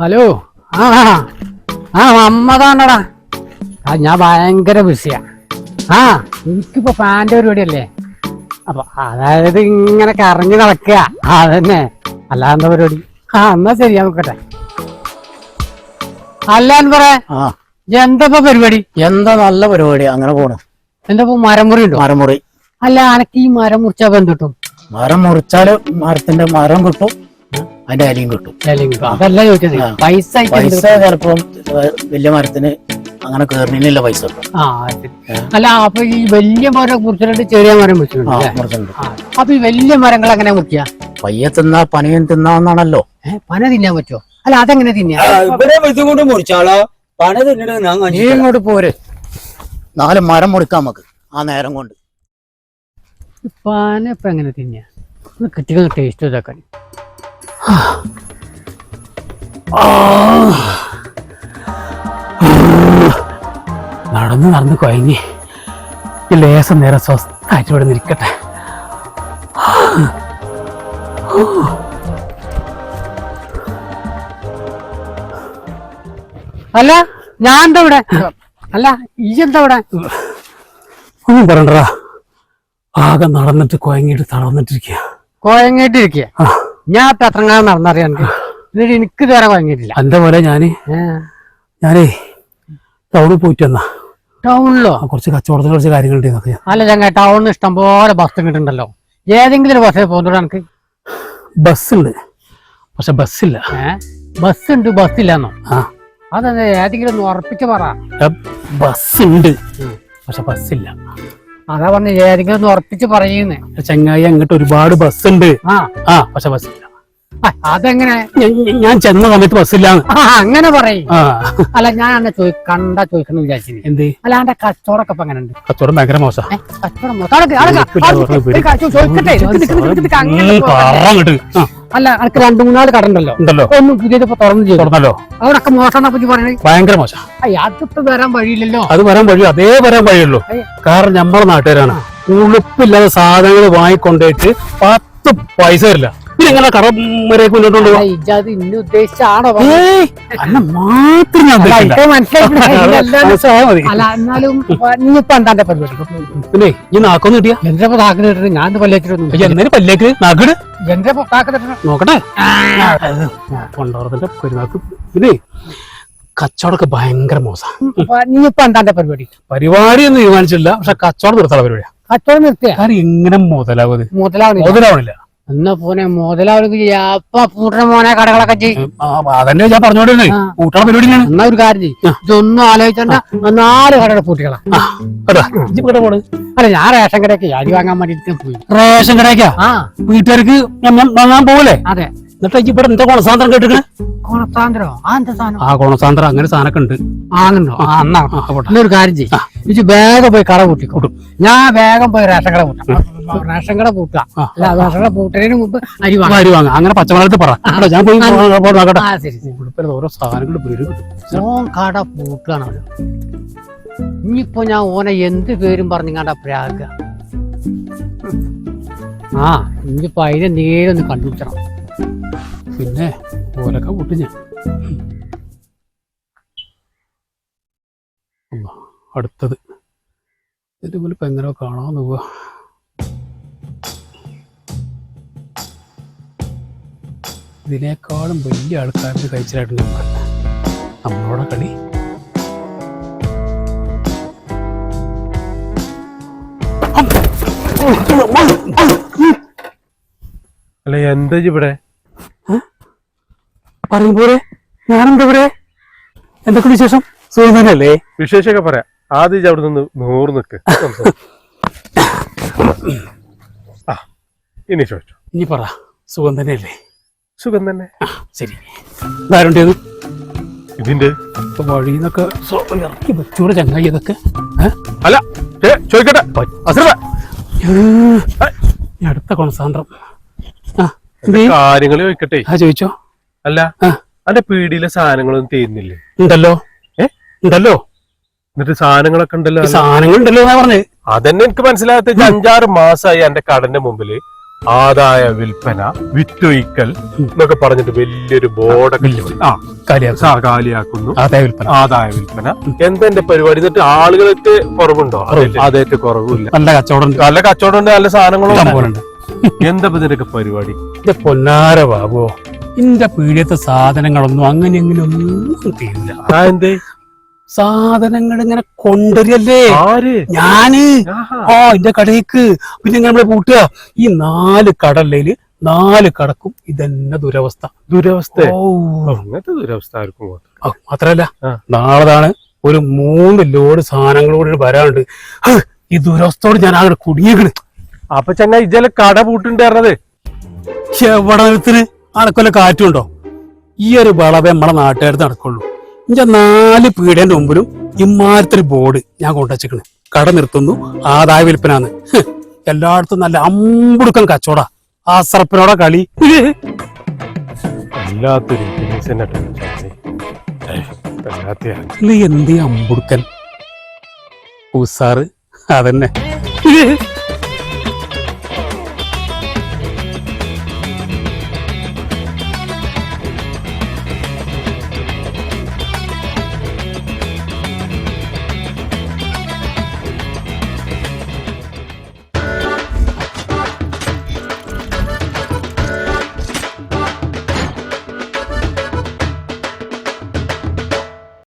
Hello. ആ ആ മമ്മതാണടാ. ഞാൻ ഭയങ്കര ബിസിയാ. എനിക്കിപ്പോ ഫാൻ്റെ പരിപാടിയല്ലേ. അപ്പൊ അതായത് ഇങ്ങനെ കറങ്ങി നടക്കുക. അതന്നെ, അല്ലാന്താ പരിപാടി. എന്നാ ശരി, നോക്കട്ടെ. അല്ലാൻ പറയാ എന്താ പരിപാടി? എന്താ നല്ല പരിപാടി, അങ്ങനെ പോണു. എന്താ മരമുറി ഉണ്ടോ? മരമുറി. അല്ല, അനക്ക് ഈ മരം മുറിച്ചാ എന്ത് കിട്ടും? മരം മുറിച്ചാല് മരത്തിന്റെ മരം കിട്ടും, അതിന്റെ ഇലയും കിട്ടും. അതല്ല ചോദിച്ചത്. പൈസ ചിലപ്പോ വലിയ മരത്തിന് അങ്ങനെ കേറിനില്ല പൈസ കിട്ടും. അല്ല, അപ്പൊ ഈ വലിയ മരം മുറിച്ചിട്ട് ചെറിയ മരം മുറിച്ചിട്ടുണ്ട്. അപ്പൊ ഈ വലിയ മരങ്ങൾ എങ്ങനെ മുറിക്കുക? പയ്യെ തിന്നാ പനയും തിന്നാന്നാണല്ലോ. പന തിന്നാൻ പറ്റുമോ? അല്ല, അതെങ്ങനെ തിന്നാ? കൊണ്ട് മുറിച്ചാളോ പന തിന്നിട്ട് ഇങ്ങോട്ട് പോരെ. 4 മരം മുറിക്കാം നമുക്ക് ആ നേരം കൊണ്ട്. പന ഇപ്പൊ എങ്ങനെ തിന്നാ? കിട്ടിയ ടേസ്റ്റ് ഇതാക്കാൻ. നടന്ന് കുഴങ്ങി ഈ ലേസം നേരം സ്വസ്ഥായിട്ട് ഇവിടെ നിൽക്കട്ടെ. അല്ല, ഞാൻ എന്താ ഇവിടെ? അല്ല, ഈ എന്താ ഇവിടെ? ഒന്നും പറയണ്ടാ. ആകെ നടന്നിട്ട് കുഴങ്ങിട്ട് തളർന്നിട്ടിരിക്കുക. കുഴങ്ങിട്ടിരിക്കുക? ഞാൻ ഇപ്പൊ എത്രങ്ങാനും നടന്നറിയാൻ. എന്നിട്ട് എനിക്ക് ഇതുവരെ കുഴങ്ങിയിട്ടില്ല. എന്താ പോലെ ഞാനേ ടൗണിൽ പോയിട്ട് വന്നാ. ടൗണിലോ? കുറച്ച് കച്ചവടത്തിന് കുറച്ച് കാര്യങ്ങളുണ്ട്. അല്ല ചങ്ങ, ടൗണിൽ ഇഷ്ടം പോലെ ബസ് കിട്ടുന്നുണ്ടല്ലോ. ഏതെങ്കിലും ഒരു ബസ്സിൽ പോകുന്നുണ്ടോ? എനിക്ക് ബസ്സുണ്ട്, പക്ഷെ ബസ്സില്ല. ബസ്സുണ്ട്, ബസ്സില്ലാന്നോ? അതെ, ഏതെങ്കിലും ഒന്ന് ഉറപ്പിച്ച് പറ. ബസ്സുണ്ട്, പക്ഷെ ബസ്സില്ല. അതാ പറഞ്ഞ, ഏതെങ്കിലും ഒന്ന് ഉറപ്പിച്ച് പറയുന്നേ. ചങ്ങായി, അങ്ങോട്ട് ഒരുപാട് ബസ്സുണ്ട്, പക്ഷെ ബസ്സില്ല. അതെങ്ങനെ? ഞാൻ ചെന്ന സമയത്ത് ബസ്സില്ലാന്ന്. അങ്ങനെ പറയും. അല്ല, ഞാൻ എന്നെ കണ്ടാ ചോദിക്കണം വിചാരിച്ചു. എന്ത്? അല്ല, എന്റെ കച്ചവടമൊക്കെ ഇപ്പൊ അങ്ങനെ ഉണ്ട്? കച്ചവടം ഭയങ്കര മോശം. അല്ല, എനിക്ക് 2-3 കട ഉണ്ടല്ലോ. ഒന്നും പുതിയതിപ്പോ തുറന്നല്ലോ. അവിടൊക്കെ മോശം പറയണേ. ഭയങ്കര മോശം. അതിപ്പോ വരാൻ വഴിയില്ലല്ലോ. അത് വരാൻ വഴി, അതേ വരാൻ വഴിയുള്ളൂ. കാരണം നമ്മളെ നാട്ടുകാരാണ്. ഉളുപ്പില്ലാതെ സാധനങ്ങൾ വാങ്ങിക്കൊണ്ടേറ്റ് 10 പൈസ വരില്ല. ഇങ്ങനെ കട വരേക്ക് മുന്നോട്ടുണ്ട്. ഉദ്ദേശിച്ചാണോ? പിന്നെ ഈ നാക്കൊന്നും കിട്ടിയ എന്റെ നാക്കിന് കിട്ടുന്നത് ഞാൻ പല്ലേക്കിട്ടൊന്നും. എന്നേരം പല്ലേക്ക് നാക്കിട് എന്റെ നോക്കട്ടെ. കൊണ്ടോറത്തിന്റെ പെരുന്നാക്ക് പിന്നെ കച്ചവടമൊക്കെ ഭയങ്കര മോശം. നീ ഇപ്പൊ എന്താ പരിപാടിയൊന്നും തീരുമാനിച്ചില്ല, പക്ഷെ കച്ചവടം നിർത്താനുള്ള പരിപാടിയാ. കച്ചവടം നിർത്തിയ കാര്യം എങ്ങനെ മുതലാവണില്ല. എന്നാ പോനെ മുതലാവലിക്ക് പൂട്ടണ മോനെ കടകളൊക്കെ ചെയ്യും. അതന്നെ ഞാൻ പറഞ്ഞോണ്ടേ, പൂട്ടണ പരിപാടിയാണ്. എന്നാ ഒരു കാര്യം ചെയ്യും, ഇതൊന്നും ആലോചിച്ചണ്ട. 4 കടയുടെ പൂട്ടികളാ. അല്ല, ഞാൻ റേഷൻ കടയ്ക്ക് അരി വാങ്ങാൻ വേണ്ടി പോയി. റേഷൻ കടയ്ക്കാ? വീട്ടുകാർക്ക് വാങ്ങാൻ പോകല്ലേ? അതെ. എന്നിട്ട് ഇവിടെ എന്താ കൊണസാന്ത്രം കേട്ടിട്ട്? കൊണസാന്ത്രോ? കൊണസാന്ത്രം അങ്ങനെ സാധനമൊക്കെ ഉണ്ട്. ആണോ? എന്നൊരു കാര്യം ചെയ്യും, ഇത് വേഗം പോയി കട കൂട്ടിക്കോട്ടും. ഞാൻ വേഗം പോയി റേഷൻ കട കൂട്ടാം. റേഷൻ കട പൂട്ടാ. അല്ല, റേഷൻ കട പൂട്ടതിന് മുമ്പ് അരി വാങ്ങാം. അങ്ങനെ പച്ചമലത്ത് പറ. ഞാൻ പോയി നോക്കട്ടെ. ഓരോ സാധനങ്ങൾ കട പൂട്ടാണല്ലോ. ഇനിയിപ്പോ ഞാൻ ഓനെ എന്ത് പേരും പറഞ്ഞാണ്ട പ്രാഗ. ഇനിയിപ്പോ അതിനെ നേരൊന്ന് കണ്ടുപിടിച്ചണം. പിന്നെ ഓലൊക്കെ കൂട്ടി ഞാൻ അടുത്തത് ഇതുപോലെ ഇപ്പൊ എങ്ങനെ കാണാന്ന് പോവാ. ഇതിനേക്കാളും വലിയ ആൾക്കാരുടെ കഴിച്ചിലായിട്ട് നമ്മളോടെ കളി. അല്ല, എന്താ ഇവിടെ പറയുമ്പോലെ? ഞാനെന്താ ഇവിടെ? എന്തൊക്കെ വിശേഷം? സുഖം തന്നെയല്ലേ? വിശേഷമൊക്കെ പറയാം. ആദ്യം അവിടെ നിന്ന് 100 നിക്ക്. ഇനി ചോദിച്ചോ. ഇനി പറ, സുഖം തന്നെയല്ലേ? സുഖം തന്നെ. ശരി. ധാരുണ്ടേത് ഇതിന്റെ വഴിന്നൊക്കെ ഇറക്കി വെച്ചൂടെ ചങ്ങായി ഇതൊക്കെ? അല്ല, ചോദിക്കട്ടെ. അടുത്ത കൊണസാന്ത്രം കാര്യങ്ങൾ ചോദിക്കട്ടെ. ചോദിച്ചോ. അല്ല, അന്റെ പീടിയിലെ സാധനങ്ങളൊന്നും തീരുന്നില്ലേ? ഉണ്ടല്ലോ. ഉണ്ടല്ലോ. എന്നിട്ട് സാധനങ്ങളൊക്കെ ഉണ്ടല്ലോ. സാധനങ്ങൾ ഉണ്ടല്ലോ എന്നാ പറഞ്ഞത്. അതന്നെ എനിക്ക് മനസ്സിലാകത്ത. 5-6 മാസമായി എന്റെ കടന്റെ മുമ്പില് ആദായ വിൽപ്പന, വിറ്റൊഴിക്കൽ എന്നൊക്കെ പറഞ്ഞിട്ട് വലിയൊരു ബോർഡൊക്കെ കാലിയാക്കുന്നു. ആദായ വിൽപ്പന എന്തെന്റെ പരിപാടി. എന്നിട്ട് ആളുകൾക്ക് കുറവുണ്ടോ? ആദായത്തെ കുറവില്ല. നല്ല കച്ചവടം, നല്ല കച്ചവടം ഉണ്ട്, നല്ല സാധനങ്ങളും. എന്താ ഇതിനൊക്കെ പരിപാടി? എന്റെ പൊന്നാര ബാബോ, എന്റെ പീഡിയത്തെ സാധനങ്ങളൊന്നും അങ്ങനെ എങ്ങനെ ഒന്നും തീരില്ല. എന്തേ? സാധനങ്ങൾ ഇങ്ങനെ കൊണ്ടുവരല്ലേ ആര്? ഞാന്. എന്റെ കടയ്ക്ക് പിന്നെ നമ്മളെ പൂട്ടുക. ഈ 4 കടല്ലേല് 4 കടക്കും ഇതന്നെ ദുരവസ്ഥ. അങ്ങനത്തെ ദുരവസ്ഥ ആർക്കും മാത്രല്ല, നാളെതാണ് ഒരു 3 ലോഡ് സാധനങ്ങളോട് വരാണ്ട്. ഈ ദുരവസ്ഥയോട് ഞാൻ ആകെ കുടുങ്ങിയേക്കണ്. അപ്പൊ ചെങ്ങ ഇജല കട പൂട്ടുണ്ടായിരുന്നത് എവിടത്തിന് അനക്കൊല്ല കാറ്റുണ്ടോ? ഈ ഒരു വളവേ നമ്മളെ നാട്ടുകാർക്ക് നടക്കുള്ളൂ. ഇന്റെ 4 പീഡേന്റെ മുമ്പിലും ഇമാരത്തൊരു ബോർഡ് ഞാൻ കൊണ്ടുവച്ചിക്കണ്. കട നിർത്തുന്നു, ആദായ വിൽപ്പനാന്ന്. എല്ലായിടത്തും നല്ല അമ്പുടുക്കാൻ കച്ചവട. ആസറപ്പിനോടെ കളി. വല്ലാത്തൊരു എന്ത് അമ്പുടുക്കൻ ഉസാറ് അതന്നെ.